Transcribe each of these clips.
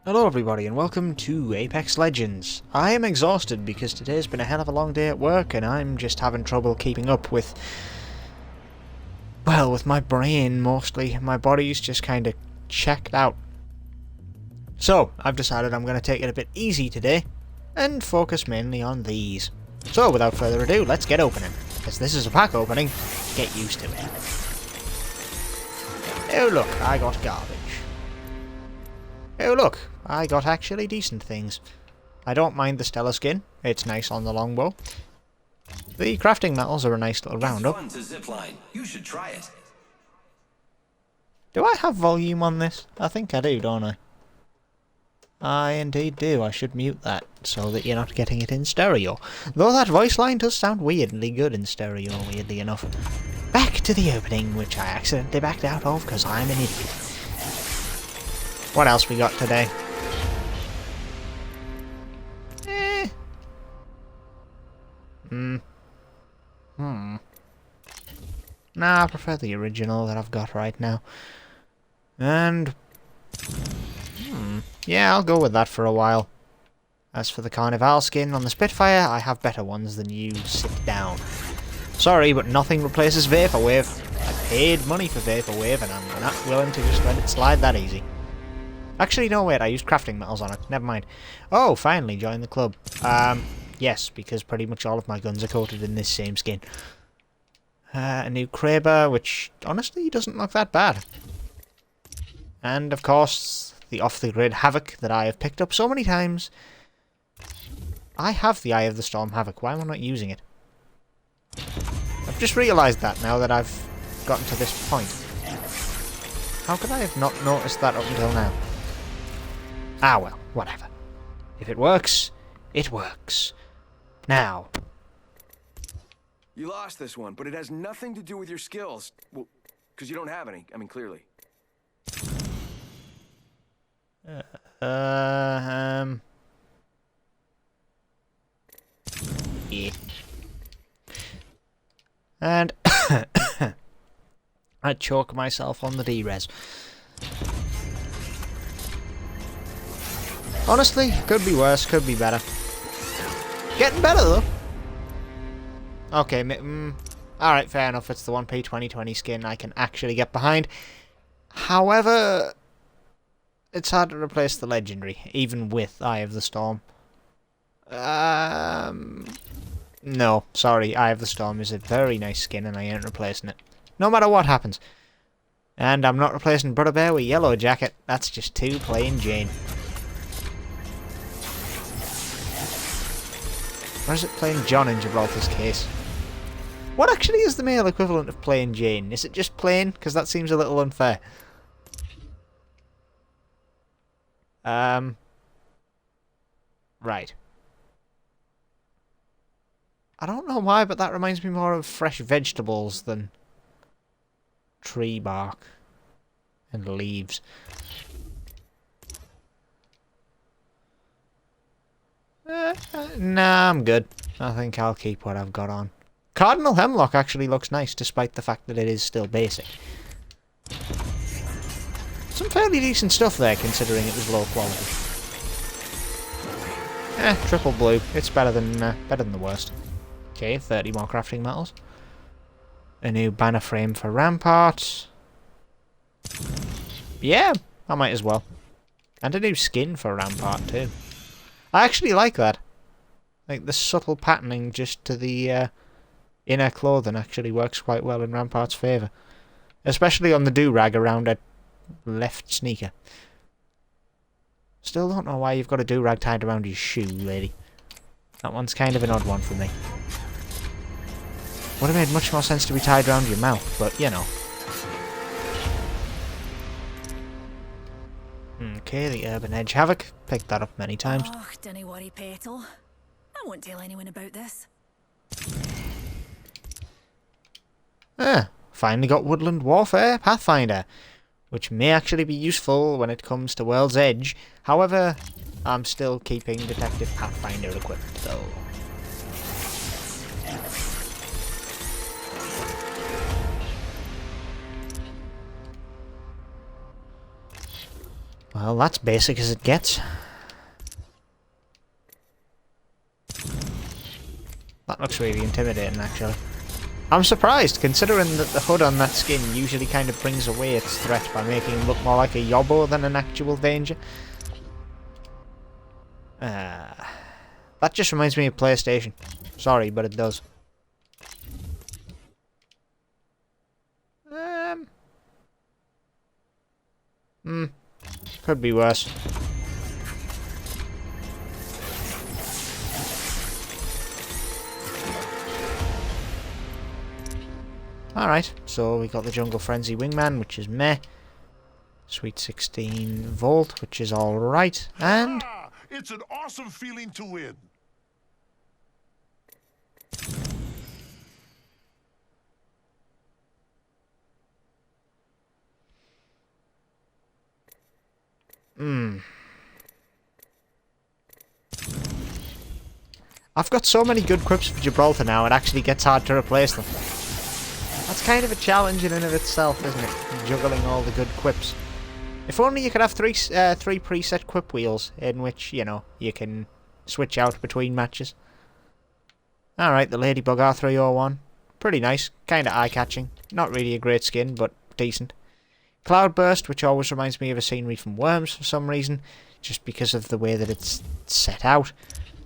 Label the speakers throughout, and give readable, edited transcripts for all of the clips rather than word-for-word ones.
Speaker 1: Hello everybody and welcome to Apex Legends. I am exhausted because today's been a hell of a long day at work and I'm just having trouble keeping up with... well, with my brain mostly. My body's just kind of checked out. So, I've decided I'm going to take it a bit easy today and focus mainly on these. So, without further ado, let's get opening. As this is a pack opening, get used to it. Oh look, I got garbage. Oh look, I got actually decent things. I don't mind the stellar skin, it's nice on the longbow. The crafting metals are a nice little roundup.
Speaker 2: It's fun to zipline. You should try it.
Speaker 1: Do I have volume on this? I think I do, don't I? I indeed do. I should mute that so that you're not getting it in stereo. Though that voice line does sound weirdly good in stereo, weirdly enough. Back to the opening, which I accidentally backed out of because I'm an idiot. What else we got today? Nah, I prefer the original that I've got right now. And... yeah, I'll go with that for a while. As for the Carnival skin on the Spitfire, I have better ones than you. Sit down. Sorry, but nothing replaces Vaporwave. I paid money for Vaporwave and I'm not willing to just let it slide that easy. Actually, no, wait, I used crafting metals on it. Never mind. Oh, finally joined the club. Yes, because pretty much all of my guns are coated in this same skin. A new Kraber, which honestly doesn't look that bad. And, of course, the off-the-grid Havoc that I have picked up so many times. I have the Eye of the Storm Havoc. Why am I not using it? I've just realised that now that I've gotten to this point. How could I have not noticed that up until now? Ah well, whatever. If it works, it works. Now.
Speaker 3: You lost this one, but it has nothing to do with your skills. Well, because you don't have any. I mean, clearly.
Speaker 1: Yeah. And I choke myself on the D-res. Honestly, could be worse, could be better. Getting better though. Okay, alright, fair enough, it's the 1P 2020 skin I can actually get behind. However, it's hard to replace the legendary, even with Eye of the Storm. No, sorry, Eye of the Storm is a very nice skin and I ain't replacing it. No matter what happens. And I'm not replacing Brother Bear with Yellow Jacket, that's just too plain Jane. Or is it plain John in Gibraltar's case? What actually is the male equivalent of plain Jane? Is it just plain? Because that seems a little unfair. Right. I don't know why, but that reminds me more of fresh vegetables than tree bark and leaves. Nah, I'm good. I think I'll keep what I've got on. Cardinal Hemlock actually looks nice, despite the fact that it is still basic. Some fairly decent stuff there, considering it was low quality. Triple blue. It's better than the worst. Okay, 30 more crafting metals. A new banner frame for Rampart. Yeah, I might as well. And a new skin for Rampart too. I actually like that. Like, the subtle patterning just to the inner clothing actually works quite well in Rampart's favour. Especially on the do-rag around a left sneaker. Still don't know why you've got a do-rag tied around your shoe, lady. That one's kind of an odd one for me. Would have made much more sense to be tied around your mouth, but, you know. Okay, the Urban Edge Havoc. Picked that up many times.
Speaker 4: Oh, don't worry, Petal. I won't tell anyone about this.
Speaker 1: Finally got Woodland Warfare Pathfinder, which may actually be useful when it comes to World's Edge. However, I'm still keeping Detective Pathfinder equipped, though. Well, that's basic as it gets. That looks really intimidating, actually. I'm surprised, considering that the hood on that skin usually kind of brings away its threat by making him look more like a yobbo than an actual danger. That just reminds me of PlayStation. Sorry, but it does. Could be worse. Alright, so we got the Jungle Frenzy Wingman, which is meh. Sweet 16 Volt, which is alright. And...
Speaker 5: It's an awesome feeling to win.
Speaker 1: I've got so many good quips for Gibraltar now, it actually gets hard to replace them. That's kind of a challenge in and of itself, isn't it? Juggling all the good quips. If only you could have three preset quip wheels in which, you know, you can switch out between matches. Alright, the Ladybug R301. Pretty nice, kind of eye-catching. Not really a great skin, but decent. Cloudburst, which always reminds me of a scenery from Worms for some reason, just because of the way that it's set out.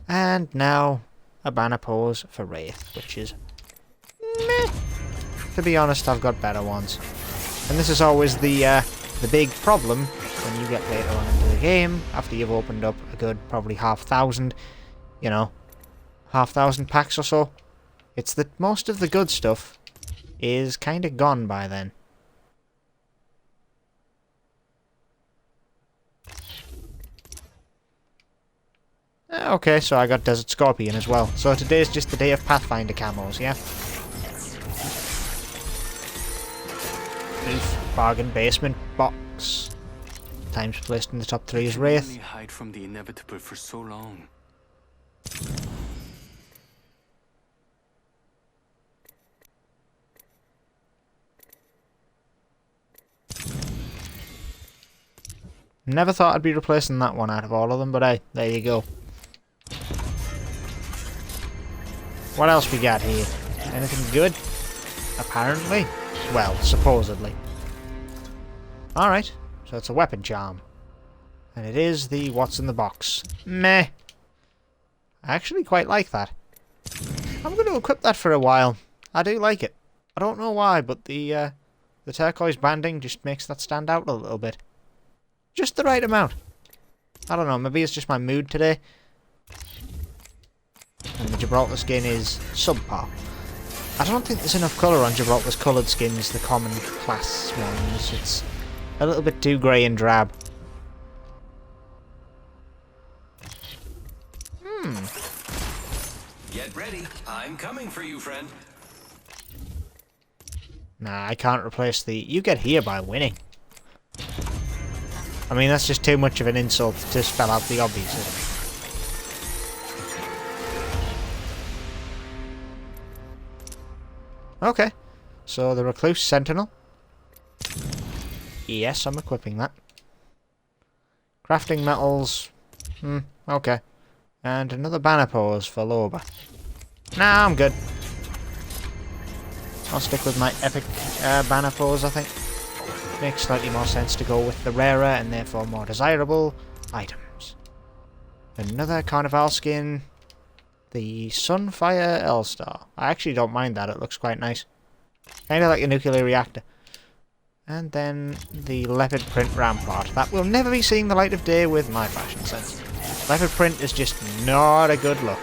Speaker 1: And now, a banner pose for Wraith, which is meh. To be honest, I've got better ones. And this is always the big problem when you get later on into the game, after you've opened up a good probably 5,000, you know, 5,000 packs or so. It's that most of the good stuff is kind of gone by then. Okay, so I got Desert Scorpion as well. So today's just the day of Pathfinder camos, yeah? Beef, bargain, basement, box. Times placed in the top 3 is Wraith.
Speaker 6: Only hide from the inevitable for so long.
Speaker 1: Never thought I'd be replacing that one out of all of them, but hey, there you go. What else we got here? Anything good? Apparently. Well, supposedly. Alright, so it's a weapon charm. And it is the what's in the box. Meh. I actually quite like that. I'm going to equip that for a while. I do like it. I don't know why, but the turquoise banding just makes that stand out a little bit. Just the right amount. I don't know, maybe it's just my mood today. And the Gibraltar skin is subpar. I don't think there's enough colour on Gibraltar's coloured skins, the common class ones. It's a little bit too grey and drab.
Speaker 2: Get ready. I'm coming for you, friend.
Speaker 1: Nah, I can't replace the... You get here by winning. I mean, that's just too much of an insult to spell out the obvious. Okay, so the Recluse Sentinel. Yes, I'm equipping that. Crafting metals. Okay. And another banner pose for Loba. Nah, I'm good. I'll stick with my epic banner pose, I think. Makes slightly more sense to go with the rarer and therefore more desirable items. Another Carnival skin. The Sunfire L-Star. I actually don't mind that, it looks quite nice. Kind of like a nuclear reactor. And then the Leopard Print Rampart. That will never be seeing the light of day with my fashion sense. Leopard Print is just not a good look.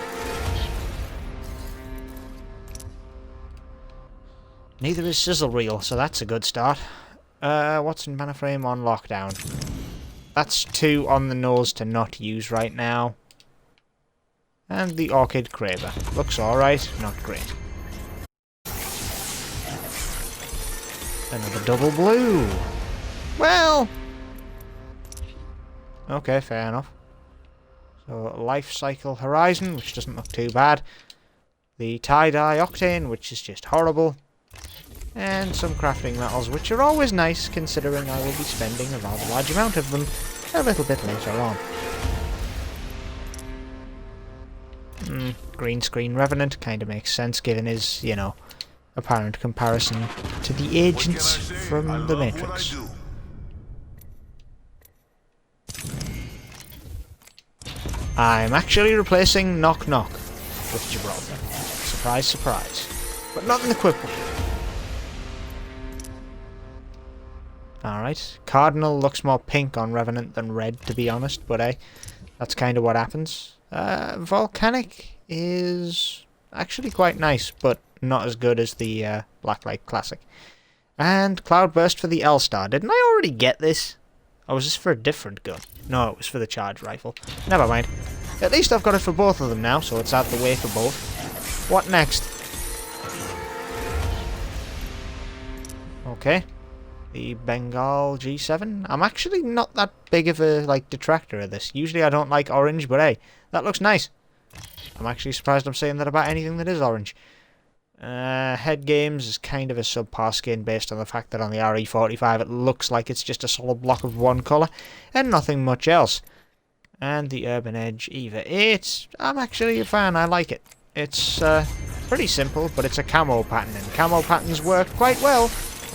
Speaker 1: Neither is Sizzle Reel, so that's a good start. What's in Banner Frame on lockdown? That's too on the nose to not use right now. And the Orchid Craver. Looks alright, not great. Another double blue. Well... Okay, fair enough. So, Life Cycle Horizon, which doesn't look too bad. The Tie-Dye Octane, which is just horrible. And some crafting metals, which are always nice, considering I will be spending a rather large amount of them a little bit later on. Green screen Revenant kind of makes sense given his, you know, apparent comparison to the agents from the Matrix. I'm actually replacing Knock Knock with Gibraltar. Surprise, surprise. But not in the quick one. Alright, Cardinal looks more pink on Revenant than red, to be honest, but that's kind of what happens. Volcanic is actually quite nice, but not as good as the Blacklight Classic. And Cloudburst for the L-Star. Didn't I already get this? Or was this for a different gun? No, it was for the charge rifle. Never mind. At least I've got it for both of them now, so it's out the way for both. What next? Okay. The Bengal G7. I'm actually not that big of a detractor of this. Usually I don't like orange, but hey, that looks nice. I'm actually surprised I'm saying that about anything that is orange. Head Games is kind of a subpar skin based on the fact that on the RE45 it looks like it's just a solid block of one colour and nothing much else. And the Urban Edge Eva 8, I'm actually a fan, I like it. It's pretty simple, but it's a camo pattern, and camo patterns work quite well,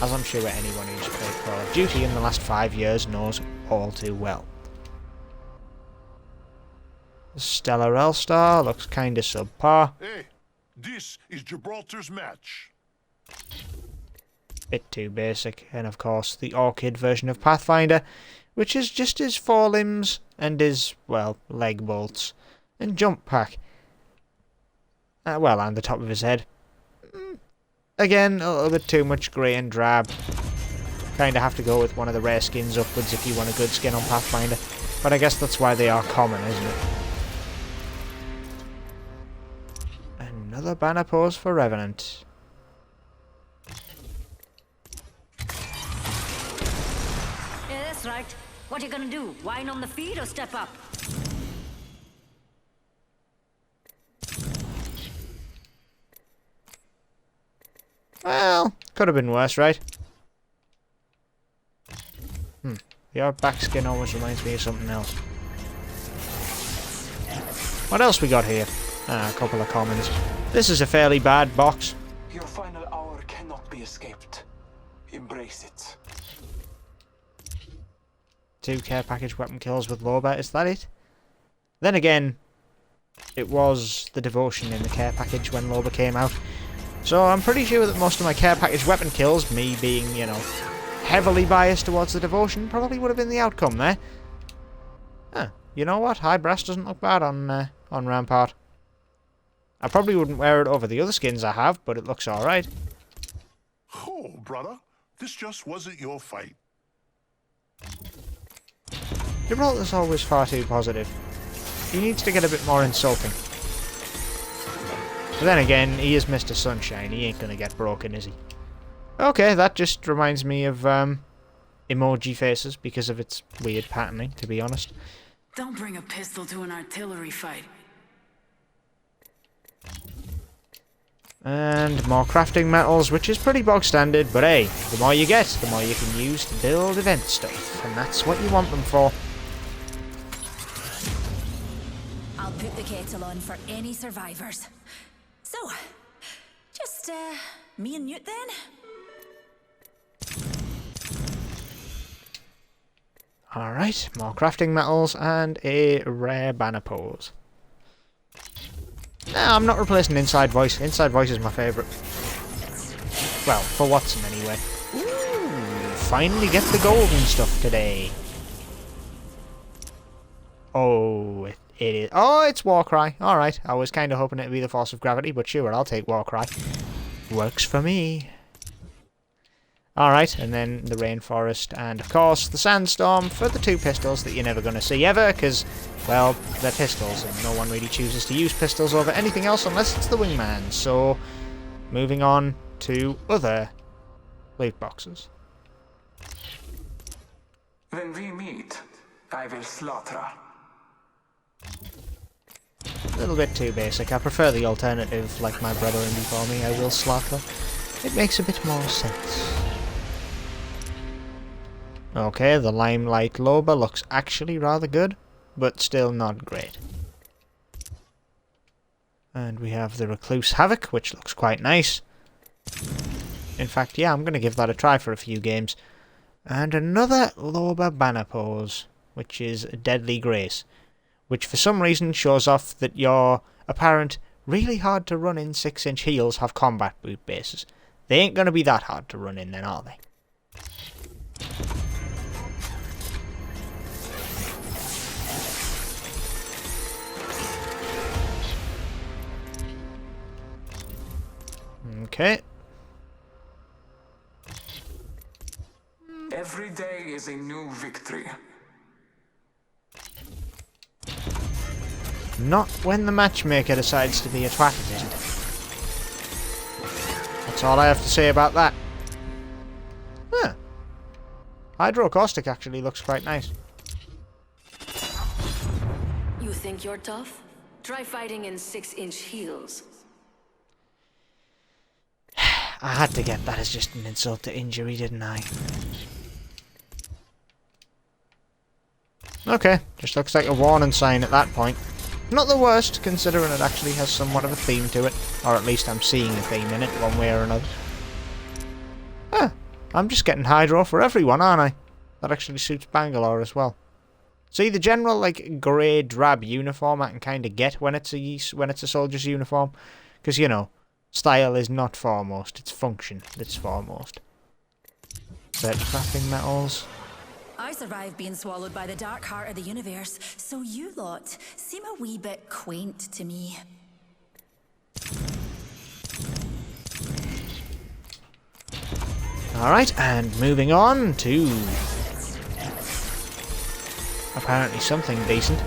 Speaker 1: as I'm sure anyone who's played Call of Duty in the last 5 years knows all too well. The Stellar L-Star looks kinda subpar.
Speaker 5: Hey, this is Gibraltar's match.
Speaker 1: Bit too basic, and of course the Orchid version of Pathfinder, which is just his forelimbs and his, well, leg bolts and jump pack. Well, and the top of his head. Again, a little bit too much grey and drab. Kinda have to go with one of the rare skins upwards if you want a good skin on Pathfinder, but I guess that's why they are common, isn't it? Another banner pose for Revenant.
Speaker 7: Yeah, that's right. What you gonna do? Whine on the feet or step up?
Speaker 1: Well, could have been worse, right? Your back skin always reminds me of something else. What else we got here? A couple of commons. This is a fairly bad box.
Speaker 8: Your final hour cannot be escaped. Embrace it.
Speaker 1: 2 care package weapon kills with Loba, is that it? Then again, it was the devotion in the care package when Loba came out. So I'm pretty sure that most of my care package weapon kills, me being, you know, heavily biased towards the devotion, probably would have been the outcome there. Huh, you know what? High brass doesn't look bad on Rampart. I probably wouldn't wear it over the other skins I have, but it looks alright.
Speaker 5: Oh, brother, this just wasn't your fight.
Speaker 1: Gibraltar's always far too positive. He needs to get a bit more insulting. But then again, he is Mr. Sunshine, he ain't gonna get broken, is he? Okay, that just reminds me of emoji faces because of its weird patterning, to be honest.
Speaker 7: Don't bring a pistol to an artillery fight.
Speaker 1: And more crafting metals, which is pretty bog standard, but hey, the more you get, the more you can use to build event stuff, and that's what you want them for.
Speaker 4: I'll put the kettle on for any survivors. So, just, me and Newt then?
Speaker 1: Alright, more crafting metals and a rare banner pose. No, I'm not replacing Inside Voice. Inside Voice is my favourite. Well, for Watson anyway. Ooh, finally get the golden stuff today. Oh, it is. Oh, it's Warcry. Alright, I was kind of hoping it'd be the Force of Gravity, but sure, I'll take Warcry. Works for me. Alright, and then the Rainforest, and of course the Sandstorm for the 2 pistols that you're never going to see ever, because, well, they're pistols, and no one really chooses to use pistols over anything else unless it's the Wingman. So, moving on to other loot boxes.
Speaker 8: When we meet, I will slaughter.
Speaker 1: A little bit too basic. I prefer the alternative, like my brother and before me, I will slaughter. It makes a bit more sense. Okay, the Limelight Loba looks actually rather good, but still not great. And we have the Recluse Havoc, which looks quite nice. In fact, yeah, I'm going to give that a try for a few games. And another Loba banner pose, which is Deadly Grace, which for some reason shows off that your apparent really hard to run in 6-inch heels have combat boot bases. They ain't going to be that hard to run in then, are they? Okay.
Speaker 8: Every day is a new victory.
Speaker 1: Not when the matchmaker decides to be a twat, it isn't. That's all I have to say about that. Huh. Hydrocaustic actually looks quite nice.
Speaker 7: You think you're tough? Try fighting in 6-inch heels.
Speaker 1: I had to get that as just an insult to injury, didn't I? Okay, just looks like a warning sign at that point. Not the worst, considering it actually has somewhat of a theme to it. Or at least I'm seeing a theme in it, one way or another. Ah, I'm just getting Hydro for everyone, aren't I? That actually suits Bangalore as well. See, the general, like, grey, drab uniform I can kind of get when it's a soldier's uniform. Because, you know, style is not foremost, it's function that's foremost. 30 crafting metals.
Speaker 4: I survived being swallowed by the dark heart of the universe, so you lot seem a wee bit quaint to me.
Speaker 1: Alright, and moving on to apparently something decent.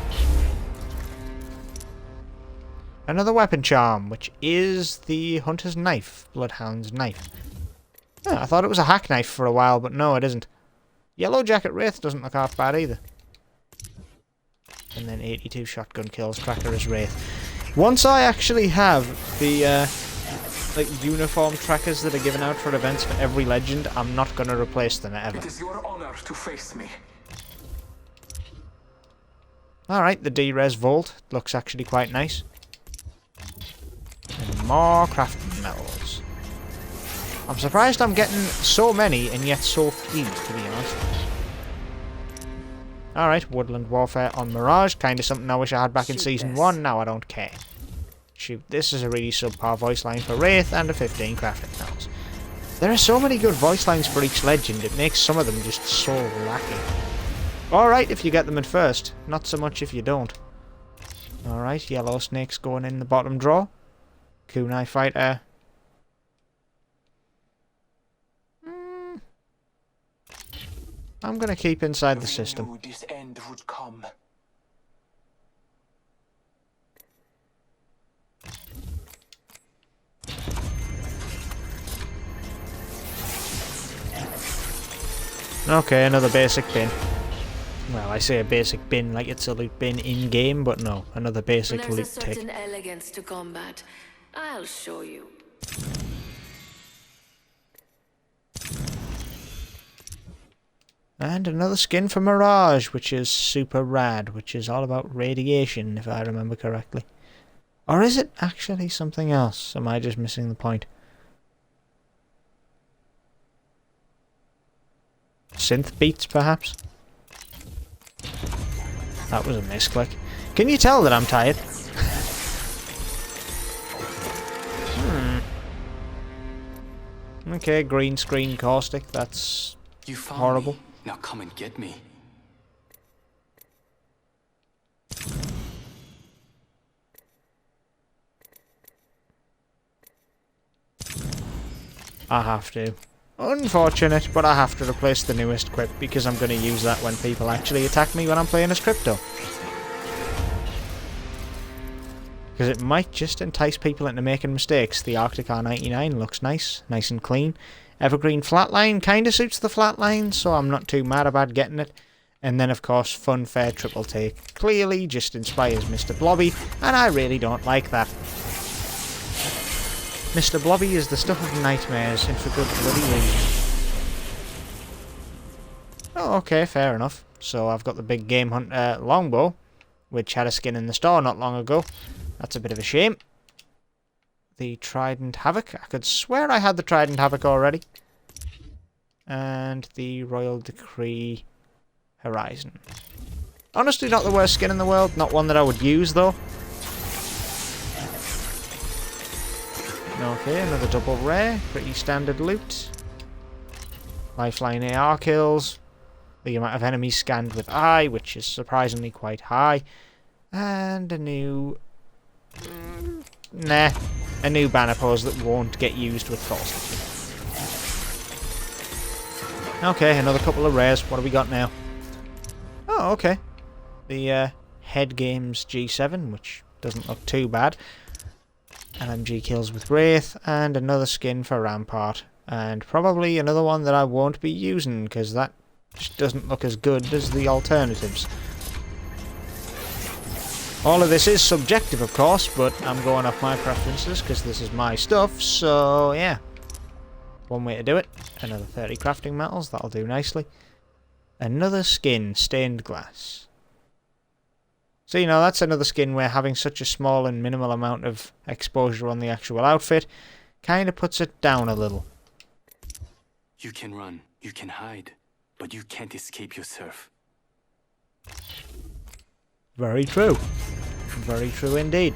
Speaker 1: Another weapon charm, which is the Hunter's Knife, Bloodhound's Knife. Yeah, I thought it was a hack knife for a while, but no, it isn't. Yellow Jacket Wraith doesn't look half bad either. And then 82 shotgun kills, Cracker as Wraith. Once I actually have the like uniform trackers that are given out for events for every legend, I'm not going to replace them ever.
Speaker 8: It is your honor to face me.
Speaker 1: Alright, the D-Res Vault looks actually quite nice. And more crafting metals. I'm surprised I'm getting so many and yet so few, to be honest. Alright, Woodland Warfare on Mirage. Kinda something I wish I had back in Season 1. Now I don't care. Shoot, this is a really subpar voice line for Wraith and a 15 crafting metals. There are so many good voice lines for each legend, it makes some of them just so lacking. Alright, if you get them at first. Not so much if you don't. Alright, Yellow Snake's going in the bottom drawer. Kunai Fighter. I'm gonna keep inside the system.
Speaker 8: We knew this end would come.
Speaker 1: Okay, another basic bin. Well, I say a basic bin like it's a loot bin in-game, but no, another basic
Speaker 7: There's
Speaker 1: loot
Speaker 7: a certain
Speaker 1: tick.
Speaker 7: elegance to combat. I'll show you.
Speaker 1: And another skin for Mirage, which is super rad, which is all about radiation, if I remember correctly. Or is it actually something else? Am I just missing the point? Synth beats, perhaps? That was a misclick. Can you tell that I'm tired? Okay, green screen caustic, that's
Speaker 6: You found
Speaker 1: horrible.
Speaker 6: me. Now come and get me.
Speaker 1: I have to. Unfortunate, but I have to replace the newest quip because I'm going to use that when people actually attack me when I'm playing as Crypto. Because it might just entice people into making mistakes. The Arctic R99 looks nice, nice and clean. Evergreen Flatline kind of suits the Flatline, so I'm not too mad about getting it. And then of course Funfair Triple Take clearly just inspires Mr. Blobby, and I really don't like that. Mr. Blobby is the stuff of nightmares, and for good bloody reason. Oh, okay, fair enough. So I've got the big game hunter longbow, which had a skin in the store not long ago. That's a bit of a shame. The Trident Havoc. I could swear I had the Trident Havoc already. And the Royal Decree Horizon. Honestly, not the worst skin in the world. Not one that I would use, though. Okay, another double rare. Pretty standard loot. Lifeline AR kills. The amount of enemies scanned with eye, which is surprisingly quite high. And a new... nah. A new banner pose that won't get used with False. Okay, another couple of rares. What do we got now? Oh, okay. The Head Games G7, which doesn't look too bad. LMG kills with Wraith, and another skin for Rampart. And probably another one that I won't be using, because that just doesn't look as good as the alternatives. All of this is subjective, of course, but I'm going off my preferences, because this is my stuff, so yeah. One way to do it. Another 30 crafting metals, that'll do nicely. Another skin, Stained Glass. So, you know, that's another skin where having such a small and minimal amount of exposure on the actual outfit kind of puts it down a little.
Speaker 6: You can run, you can hide, but you can't escape yourself.
Speaker 1: Very true. Very true indeed.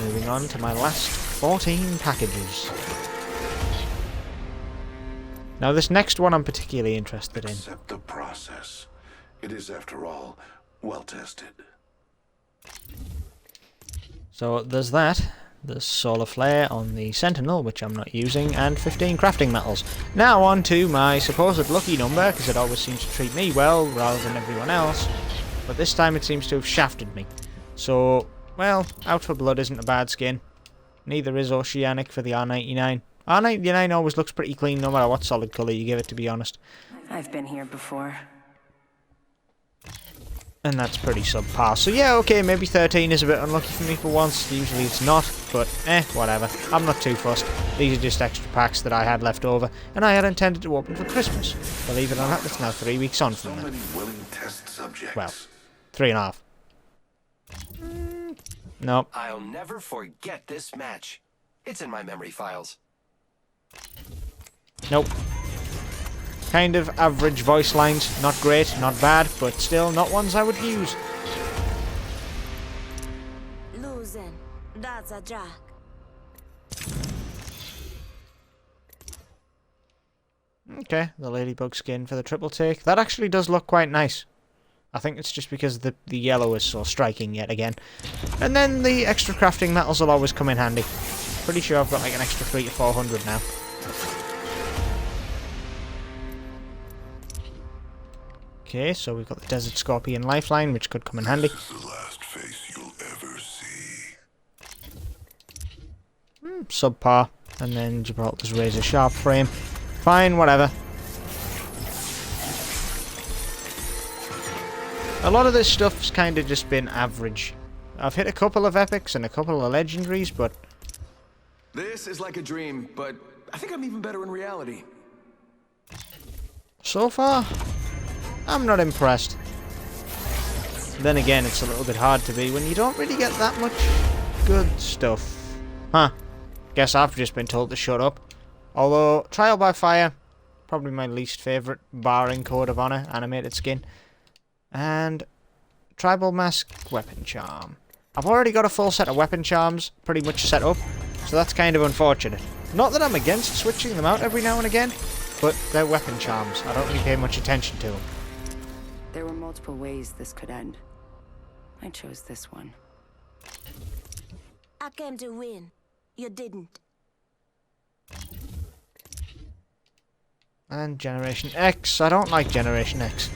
Speaker 1: Moving on to my last 14 packages. Now, this next one I'm particularly interested in.
Speaker 5: Accept the process. It is, after all, well tested.
Speaker 1: So there's that. There's Solar Flare on the Sentinel, which I'm not using, and 15 crafting metals. Now on to my supposed lucky number, because it always seems to treat me well rather than everyone else. But this time it seems to have shafted me. So, well, Out for Blood isn't a bad skin. Neither is Oceanic for the R99. R99 always looks pretty clean no matter what solid colour you give it, to be honest.
Speaker 9: I've been here before.
Speaker 1: And that's pretty subpar. So yeah, okay, maybe 13 is a bit unlucky for me for once. Usually it's not, but whatever. I'm not too fussed. These are just extra packs that I had left over, and I had intended to open for Christmas. Believe it or not, it's now 3 weeks on from that.
Speaker 5: So many willing test subjects.
Speaker 1: Well, 3.5. Nope.
Speaker 2: I'll never forget this match. It's in my memory files.
Speaker 1: Nope. Kind of average voice lines. Not great, not bad, but still not ones I would use.
Speaker 9: Losing. That's a jack.
Speaker 1: Okay, the ladybug skin for the triple take. That actually does look quite nice. I think it's just because the yellow is so striking yet again. And then the extra crafting metals will always come in handy. Pretty sure I've got like an extra 300 to 400 now. Okay, so we've got the Desert Scorpion Lifeline, which could come in handy.
Speaker 5: This is the last face you'll ever see.
Speaker 1: Subpar. And then Gibraltar's Razor Sharp frame. Fine, whatever. A lot of this stuff's kind of just been average. I've hit a couple of epics and a couple of legendaries, but...
Speaker 3: This is like a dream, but I think I'm even better in reality.
Speaker 1: so far, I'm not impressed. Then again, it's a little bit hard to be when you don't really get that much good stuff. Huh. Guess I've just been told to shut up. Although, Trial by Fire, probably my least favourite, barring Code of Honor animated skin. And Tribal Mask Weapon Charm. I've already got a full set of weapon charms pretty much set up, so that's kind of unfortunate. Not that I'm against switching them out every now and again, but they're weapon charms. I don't really pay much attention to them.
Speaker 9: There were multiple ways this could end. I chose this one.
Speaker 10: I came to win. You didn't.
Speaker 1: And Generation X. I don't like Generation X.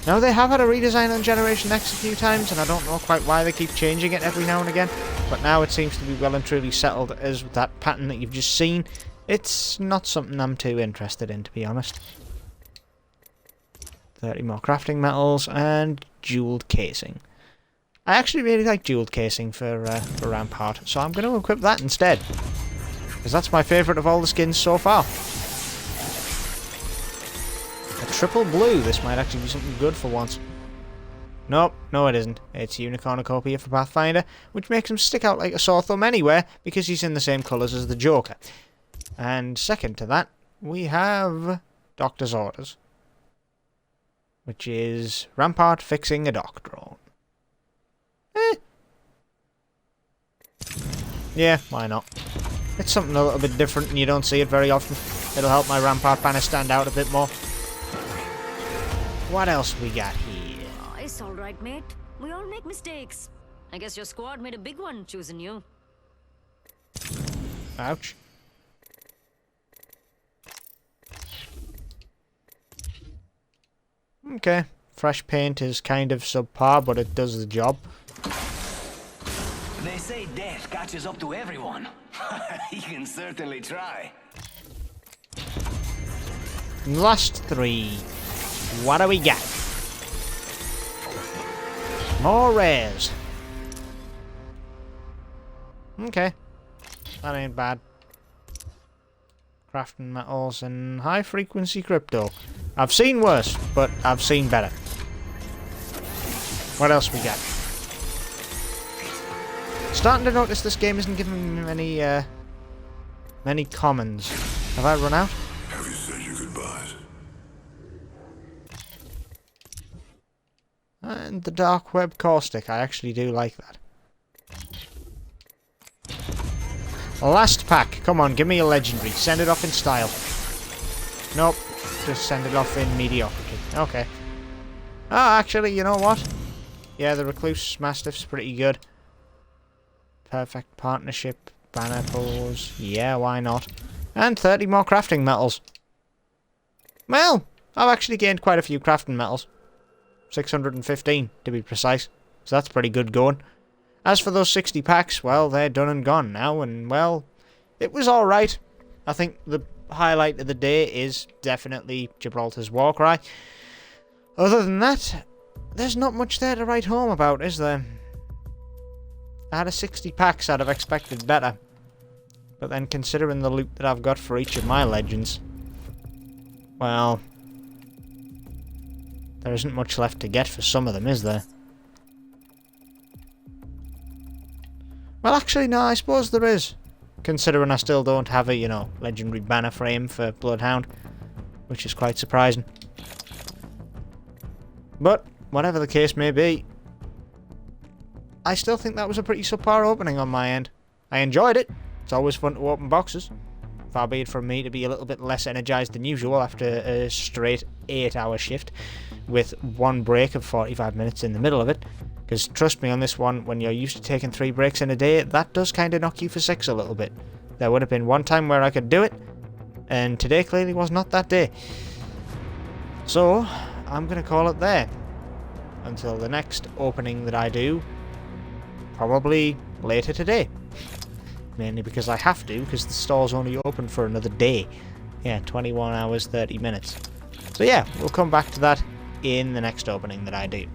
Speaker 1: Now, they have had a redesign on Generation X a few times, and I don't know quite why they keep changing it every now and again. But now it seems to be well and truly settled as that pattern that you've just seen. It's not something I'm too interested in, to be honest. 30 more crafting metals, and jeweled casing. I actually really like jeweled casing for Rampart, so I'm going to equip that instead. Because that's my favourite of all the skins so far. A triple blue. This might actually be something good for once. Nope, no it isn't. It's Unicornucopia for Pathfinder, which makes him stick out like a sore thumb anywhere, because he's in the same colours as the Joker. And second to that, we have Doctor's Orders, which is Rampart fixing a dock drone. Yeah, why not? It's something a little bit different and you don't see it very often. It'll help my Rampart banner stand out a bit more. What else we got here?
Speaker 7: Oh, it's all right, mate. We all make mistakes. I guess your squad made a big one choosing you.
Speaker 1: Ouch. Okay. Fresh paint is kind of subpar, but it does the job.
Speaker 2: They say death catches up to everyone. You can certainly try.
Speaker 1: Last three. What do we got? More rares. Okay. That ain't bad. Crafting metals and high frequency crypto. I've seen worse, but I've seen better. What else we got? Starting to notice this game isn't giving me many commons. Have I run out?
Speaker 5: Have you said your goodbyes?
Speaker 1: And the Dark Web Caustic. I actually do like that. Last pack. Come on, give me a legendary. Send it off in style. Nope. Just send it off in mediocrity. Okay. Ah, actually, you know what? Yeah, the Recluse Mastiff's pretty good. Perfect partnership. Banner pulls. Yeah, why not? And 30 more crafting metals. Well, I've actually gained quite a few crafting metals. 615 to be precise. So that's pretty good going. As for those 60 packs, well, they're done and gone now, and well, it was alright. I think the highlight of the day is definitely Gibraltar's Warcry. Other than that, there's not much there to write home about, is there? Out of 60 packs, I'd have expected better. But then considering the loot that I've got for each of my legends, well, there isn't much left to get for some of them, is there? Well, actually, no, I suppose there is. Considering I still don't have a, you know, legendary banner frame for Bloodhound, which is quite surprising. But, whatever the case may be, I still think that was a pretty subpar opening on my end. I enjoyed it. It's always fun to open boxes. Far be it from me to be a little bit less energized than usual after a straight 8-hour shift with one break of 45 minutes in the middle of it. Because trust me on this one, when you're used to taking 3 breaks in a day, that does kind of knock you for 6 a little bit. There would have been one time where I could do it, and today clearly was not that day. So, I'm going to call it there. Until the next opening that I do, probably later today. Mainly because I have to, because the store's only open for another day. Yeah, 21 hours, 30 minutes. So yeah, we'll come back to that in the next opening that I do.